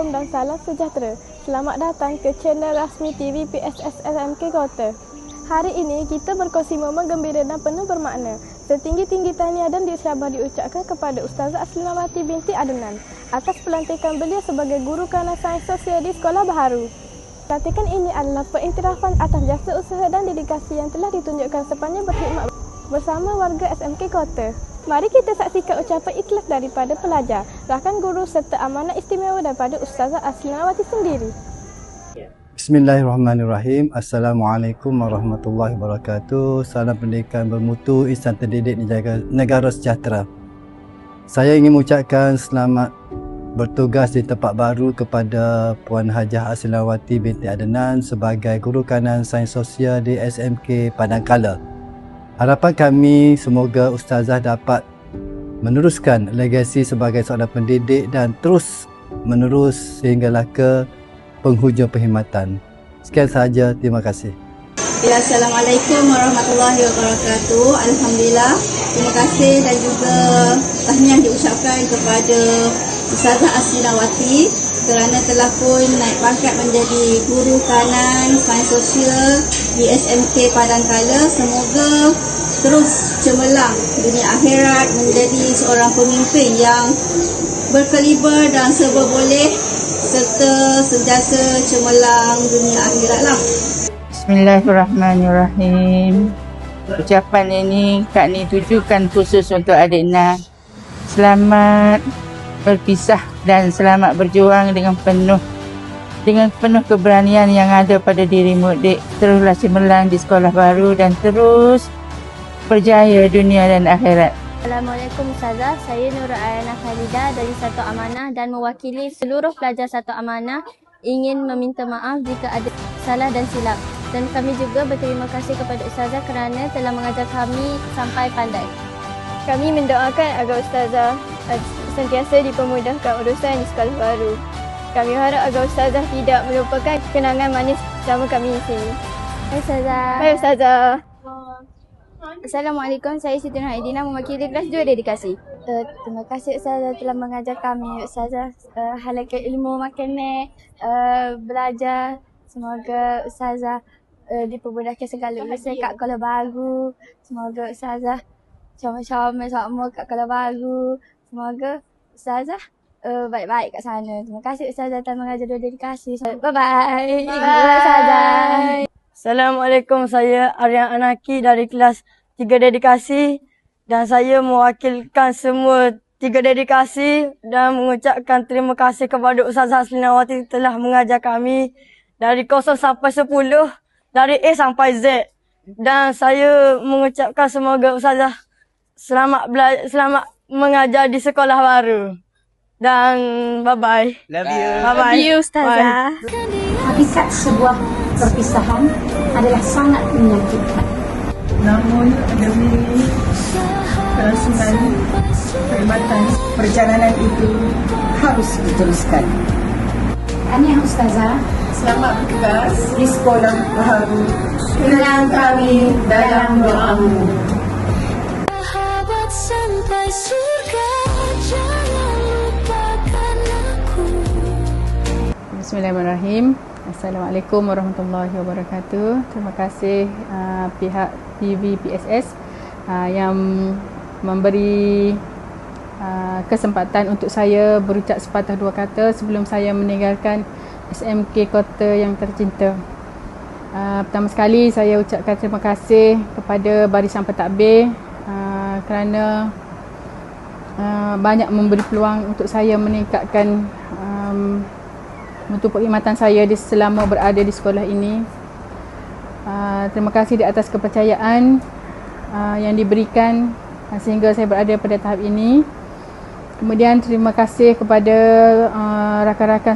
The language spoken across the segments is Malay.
Assalamualaikum dan salam sejahtera. Selamat datang ke channel rasmi TV PSS SMK Kota. Hari ini kita berkongsi momen gembira dan penuh bermakna. Setinggi-tinggi tahniah dan disabar diucapkan kepada Ustazah Aslinawati binti Adnan atas pelantikan beliau sebagai guru kanan sains sosial di sekolah baharu. Pelantikan ini adalah pengiktirafan atas jasa usaha dan dedikasi yang telah ditunjukkan sepanjang berkhidmat bersama warga SMK Kota. Mari kita saksikan ucapan ikhlas daripada pelajar, rakan guru serta amanah istimewa daripada Ustazah Aslinawati sendiri. Bismillahirrahmanirrahim. Assalamualaikum warahmatullahi wabarakatuh. Salam pendidikan bermutu, insan terdidik negara sejahtera. Saya ingin mengucapkan selamat bertugas di tempat baru kepada Puan Hajah Aslinawati binti Adnan sebagai guru kanan sains sosial di SMK Padangkala. Harapan kami semoga Ustazah dapat meneruskan legasi sebagai seorang pendidik dan terus menerus sehinggalah ke penghujung perkhidmatan. Sekian sahaja, terima kasih. Assalamualaikum warahmatullahi wabarakatuh. Alhamdulillah, terima kasih dan juga tahniah diucapkan kepada Ustazah Aslinawati kerana telah pun naik pangkat menjadi guru kanan sains sosial di SMK Padangkala. Semoga terus cemerlang dunia akhirat, menjadi seorang pemimpin yang berkaliber dan serba boleh serta sentiasa cemerlang dunia akhirat lah. Bismillahirrahmanirrahim. Ucapan ini Kak Ni tujukan khusus untuk adik Na. Selamat berpisah dan selamat berjuang dengan penuh keberanian yang ada pada dirimu, Dik. Teruslah cemerlang di sekolah baru dan terus berjaya dunia dan akhirat. Assalamualaikum Ustazah, saya Nurul Ayana Khalidah dari Satu Amanah dan mewakili seluruh pelajar Satu Amanah ingin meminta maaf jika ada salah dan silap. Dan kami juga berterima kasih kepada Ustazah kerana telah mengajar kami sampai pandai. Kami mendoakan agar Ustazah sentiasa dipermudahkan urusan di sekolah baru. Kami harap agar Ustazah tidak melupakan kenangan manis bersama kami di sini. Hai Ustazah. Hai Ustazah. Assalamualaikum, saya Siti Nurhaidina mewakili kelas 2 dedikasi. Terima kasih Ustazah telah mengajar kami. Ustazah halakkan ilmu makan belajar. Semoga Ustazah dipermudahkan segala urusan kat sekolah baru. Semoga Ustazah comel-comel sama kat sekolah baru. Semoga Ustazah baik-baik kat sana. Terima kasih Ustazah telah mengajar 2 dedikasi. Bye-bye. Bye Ustazah. Assalamualaikum, saya Aryan Anaki dari kelas 3 dedikasi dan saya mewakilkan semua 3 dedikasi dan mengucapkan terima kasih kepada Ustazah Aslinawati telah mengajar kami dari 0 sampai 10, dari A sampai Z. Dan saya mengucapkan semoga Ustazah selamat mengajar di sekolah baru. Dan bye-bye. Love you. Bye-bye. Love you Ustazah. Hakikat sebuah perpisahan adalah sangat menyakitkan. Namun demi kelangsungan perkhidmatan, perjalanan itu harus diteruskan. Tahniah Ustazah, Selamat bertugas di sekolah baharu. Kenang kami dalam doamu. Sahabat sampai surga, jangan lupakan aku. Bismillahirrahmanirrahim. Assalamualaikum warahmatullahi wabarakatuh. Terima kasih pihak TV PSS yang memberi kesempatan untuk saya berucap sepatah dua kata sebelum saya meninggalkan SMK Kota yang tercinta. Pertama sekali saya ucapkan terima kasih kepada barisan pentadbir kerana banyak memberi peluang untuk saya meningkatkan mutu perkhidmatan saya selama berada di sekolah ini. Terima kasih di atas kepercayaan yang diberikan sehingga saya berada pada tahap ini. Kemudian terima kasih kepada rakan-rakan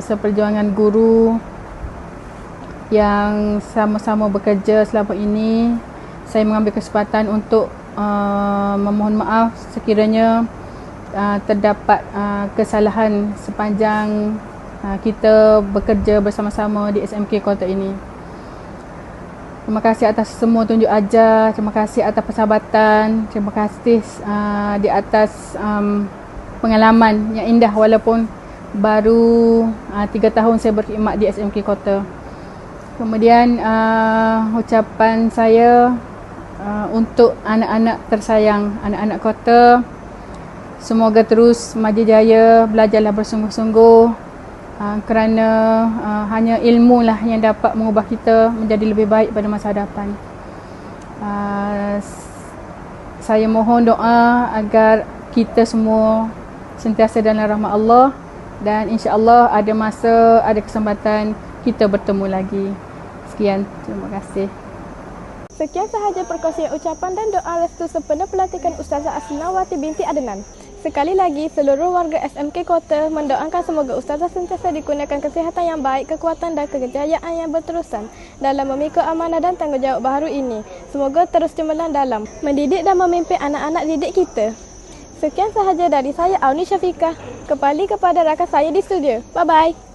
seperjuangan guru yang sama-sama bekerja selama ini. Saya mengambil kesempatan untuk memohon maaf sekiranya terdapat kesalahan sepanjang kita bekerja bersama-sama di SMK Kota ini. Terima kasih atas semua tunjuk ajar, terima kasih atas persahabatan, terima kasih di atas pengalaman yang indah walaupun baru 3 tahun saya berkhidmat di SMK Kota. Kemudian ucapan saya untuk anak-anak tersayang, anak-anak kota, semoga terus maju jaya, belajarlah bersungguh-sungguh kerana hanya ilmu lah yang dapat mengubah kita menjadi lebih baik pada masa hadapan. Saya mohon doa agar kita semua sentiasa dalam rahmat Allah dan insya-Allah ada masa, ada kesempatan kita bertemu lagi. Sekian, terima kasih. Sekian sahaja perkongsian ucapan dan doa restu sempena pelantikan Ustazah Asnawati binti Adnan. Sekali lagi, seluruh warga SMK Kota mendoakan semoga Ustazah sentiasa dikurniakan kesihatan yang baik, kekuatan dan kejayaan yang berterusan dalam memikul amanah dan tanggungjawab baru ini. Semoga terus cemerlang dalam mendidik dan memimpin anak-anak didik kita. Sekian sahaja dari saya, Auni Syafiqah. Kembali kepada rakan saya di studio. Bye-bye.